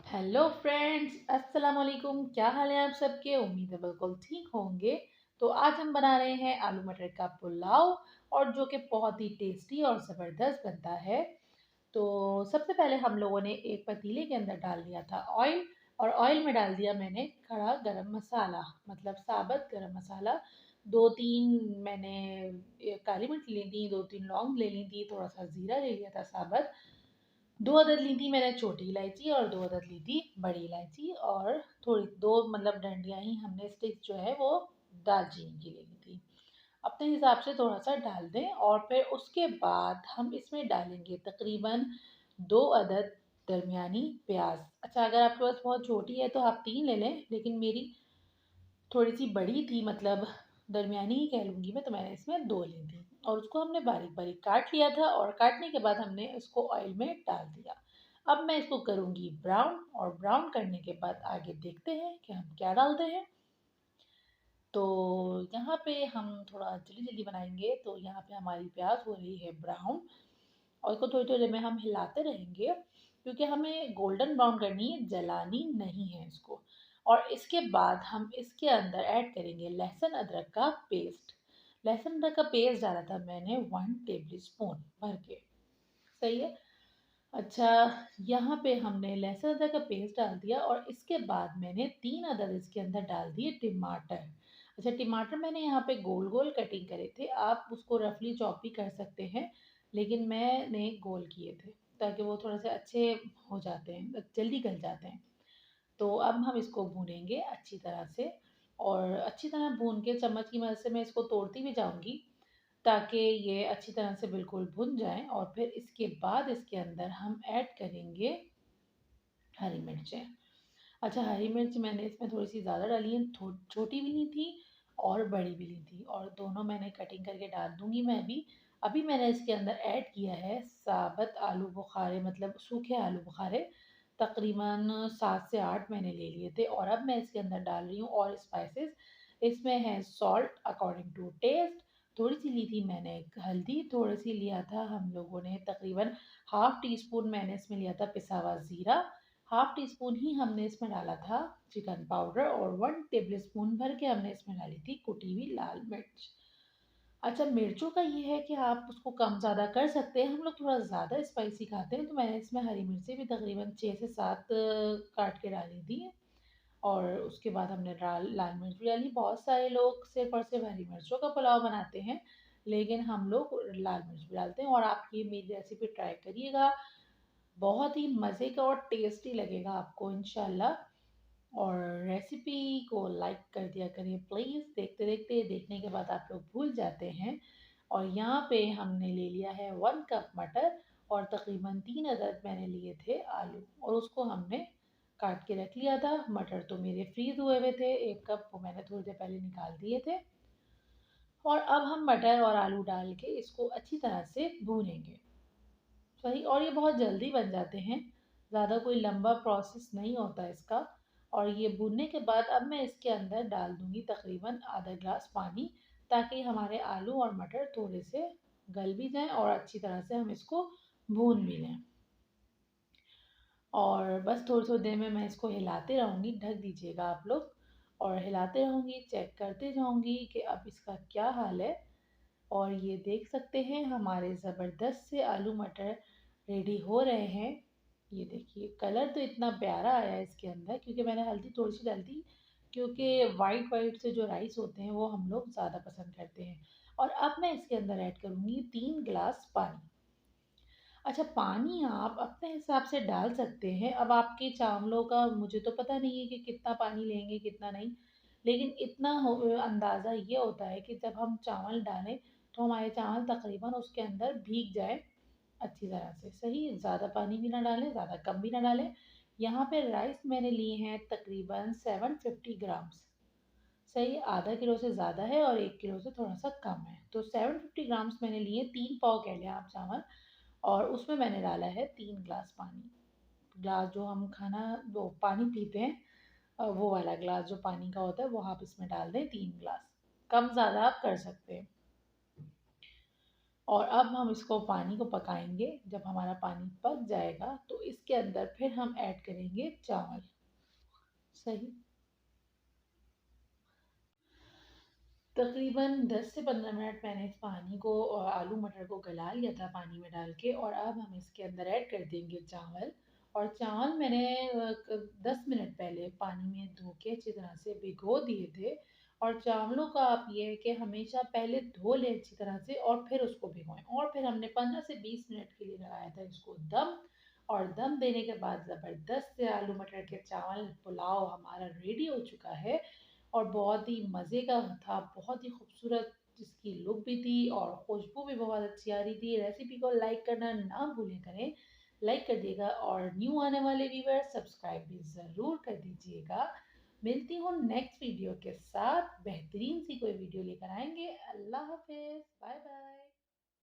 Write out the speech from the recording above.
Hello friends, अस्सलाम वालेकुम। क्या हाल है आप सबके? उम्मीद है बिल्कुल ठीक होंगे। तो आज हम बना रहे हैं आलू मटर का पुलाव, और जो कि बहुत ही टेस्टी और ज़बरदस्त बनता है। तो सबसे पहले हम लोगों ने एक पतीले के अंदर डाल दिया था ऑयल, और ऑयल में डाल दिया मैंने खड़ा गरम मसाला, मतलब साबुत गरम मसाला। दो तीन मैंने काली मिर्च ली थी, दो तीन लौंग ले ली थी, थोड़ा सा ज़ीरा ले लिया था साबुत। 2 अदद ली थी मैंने छोटी इलायची, और 2 अदद ली थी बड़ी इलायची, और थोड़ी 2 मतलब डंडियाँ ही हमने स्टिक जो है वो दालचीनी की ले ली थी। अपने हिसाब से थोड़ा-सा डाल दें, और फिर उसके बाद हम इसमें डालेंगे तकरीबन 2 अदद दरमियानी प्याज़। अच्छा, अगर आपके पास बहुत छोटी है तो आप 3 ले लें, लेकिन मेरी थोड़ी-सी बड़ी थी, मतलब दरमियानी ही कह लूँगी मैं, तो मैंने इसमें 2 ली थी, और उसको हमने बारीक-बारीक काट लिया था, और काटने के बाद हमने इसको ऑयल में डाल दिया। अब मैं इसको करूँगी ब्राउन, और ब्राउन करने के बाद आगे देखते हैं कि हम क्या डालते हैं। तो यहाँ पे हम थोड़ा जल्दी-जल्दी बनाएँगे, तो यहाँ पे हमारी प्याज़ हो रही है ब्राउन, और इसको थोड़ी-थोड़ी देर में हम हिलाते रहेंगे, क्योंकि हमें गोल्डन ब्राउन करनी है, जलानी नहीं है इसको। और इसके बाद हम इसके अंदर ऐड करेंगे लहसुन अदरक का पेस्ट। लहसुन अदरक का पेस्ट डाला था मैंने 1 टेबल स्पून भर के। सही है? अच्छा, यहाँ पे हमने लहसुन अदरक का पेस्ट डाल दिया, और इसके बाद मैंने 3 अदद इसके अंदर डाल दिए टमाटर। अच्छा, टमाटर मैंने यहाँ पे गोल-गोल कटिंग करे थे, आप उसको रफली चॉप भी कर सकते हैं, लेकिन मैंने गोल किए थे, ताकि वो थोड़े-से अच्छे हो जाते हैं, जल्दी गल जाते हैं। तो अब हम इसको भूनेंगे अच्छी तरह से, और अच्छी तरह भून के चम्मच की मदद से मैं इसको तोड़ती भी जाऊँगी, ताकि ये अच्छी तरह से बिल्कुल भुन जाएँ, और फिर इसके बाद इसके अंदर हम ऐड करेंगे हरी मिर्चें। अच्छा, हरी मिर्च मैंने इसमें थोड़ी-सी ज़्यादा डाली है, छोटी भी ली थी और बड़ी भी ली थी, और दोनों मैंने कटिंग करके डाल दूँगी मैं अभी। अभी मैंने इसके अंदर ऐड किया है साबुत आलू बुखारे, मतलब सूखे आलू बुखारे, तकरीबन 7 से 8 मैंने ले लिए थे, और अब मैं इसके अंदर डाल रही हूँ और स्पाइसेस। इसमें है सॉल्ट अकॉर्डिंग टू टेस्ट, थोड़ी-सी ली थी मैंने हल्दी, थोड़ी-सी लिया था हम लोगों ने तकरीबन हाफ़ टी स्पून मैंने इसमें लिया था पिसा हुआ ज़ीरा, हाफ टी स्पून ही हमने इसमें डाला था चिकन पाउडर, और 1 टेबल स्पून भर के हमने इसमें डाली थी कुटी हुई लाल मिर्च। अच्छा, मिर्चों का ये है कि आप उसको कम ज़्यादा कर सकते हैं। हम लोग थोड़ा ज़्यादा स्पाइसी खाते हैं, तो मैंने इसमें हरी मिर्चें भी तकरीबन 6 से 7 काट के डाली थी, और उसके बाद हमने लाल मिर्च भी डाली। बहुत सारे लोग सिर्फ़ और सिर्फ़ हरी मिर्चों का पुलाव बनाते हैं, लेकिन हम लोग लाल मिर्च भी डालते हैं, और आप ये मेरी रेसिपी ट्राई करिएगा। बहुत ही मज़े का और टेस्टी लगेगा आपको इंशाल्लाह। और रेसिपी को लाइक कर दिया करिए प्लीज़। देखते-देखते देखने के बाद आप लोग भूल जाते हैं। और यहाँ पे हमने ले लिया है 1 कप मटर, और तकरीबन 3 अदद मैंने लिए थे आलू, और उसको हमने काट के रख लिया था। मटर तो मेरे फ्रीज़ हुए हुए थे 1 कप, वो मैंने थोड़ी देर पहले निकाल दिए थे। और अब हम मटर और आलू डाल के इसको अच्छी तरह से भूनेंगे। सही, और ये बहुत जल्दी बन जाते हैं, ज़्यादा कोई लंबा प्रोसेस नहीं होता इसका। और ये भूनने के बाद अब मैं इसके अंदर डाल दूँगी तकरीबन आधा ग्लास पानी, ताकि हमारे आलू और मटर थोड़े से गल भी जाएँ, और अच्छी तरह से हम इसको भून भी लें। और बस थोड़ी-थोड़ी देर में मैं इसको हिलाते रहूँगी, ढक दीजिएगा आप लोग, और हिलाते रहूँगी, चेक करते जाऊँगी कि अब इसका क्या हाल है। और ये देख सकते हैं हमारे ज़बरदस्त से आलू मटर रेडी हो रहे हैं। ये देखिए कलर तो इतना प्यारा आया है इसके अंदर, क्योंकि मैंने हल्दी थोड़ी-सी डाली थी, क्योंकि वाइट वाइट से जो राइस होते हैं वो हम लोग ज़्यादा पसंद करते हैं। और अब मैं इसके अंदर ऐड करूँगी 3 ग्लास पानी। अच्छा, पानी आप अपने हिसाब से डाल सकते हैं। अब आपके चावलों का मुझे तो पता नहीं है कि कितना पानी लेंगे, कितना नहीं। लेकिन इतना अंदाज़ा ये होता है कि जब हम चावल डालें, तो हमारे चावल तकरीबन उसके अंदर भीग जाए अच्छी तरह से। सही, ज़्यादा पानी भी ना डालें, ज़्यादा कम भी ना डालें। यहाँ पे राइस मैंने लिए हैं तकरीबन 750 ग्राम्स। सही, आधा किलो से ज़्यादा है, और 1 किलो से थोड़ा-सा कम है। तो 750 ग्राम्स मैंने लिए, 3 पाव कह लें आप चावल, और उसमें मैंने डाला है 3 ग्लास पानी। ग्लास जो हम खाना वो पानी पीते हैं, वो वाला ग्लास जो पानी का होता है, वो आप इसमें डाल दें 3 ग्लास। कम ज़्यादा आप कर सकते हैं। और अब हम इसको पानी को पकाएंगे। जब हमारा पानी पक जाएगा तो इसके अंदर फिर हम ऐड करेंगे चावल। सही। तकरीबन 10 से 15 मिनट मैंने इस पानी को आलू मटर को गला लिया था पानी में डाल के, और अब हम इसके अंदर ऐड कर देंगे चावल। और चावल मैंने 10 मिनट पहले पानी में धो के अच्छी तरह से भिगो दिए थे। और चावलों का आप ये है कि हमेशा पहले धो लें अच्छी तरह से और फिर उसको भिगोएं, और फिर हमने 15 से 20 मिनट के लिए लगाया था इसको दम। और दम देने के बाद ज़बरदस्त से आलू मटर के चावल पुलाव हमारा रेडी हो चुका है। और बहुत ही मज़े का था, बहुत ही खूबसूरत इसकी लुक भी थी और खुशबू भी बहुत अच्छी आ रही थी। रेसिपी को लाइक करना ना भूलें करें, लाइक कर दिएगा, और न्यू आने वाले व्यूअर सब्सक्राइब भी ज़रूर कर दीजिएगा। मिलती हूँ नेक्स्ट वीडियो के साथ, बेहतरीन सी कोई वीडियो लेकर आएंगे। अल्लाह हाफिज़, बाय बाय।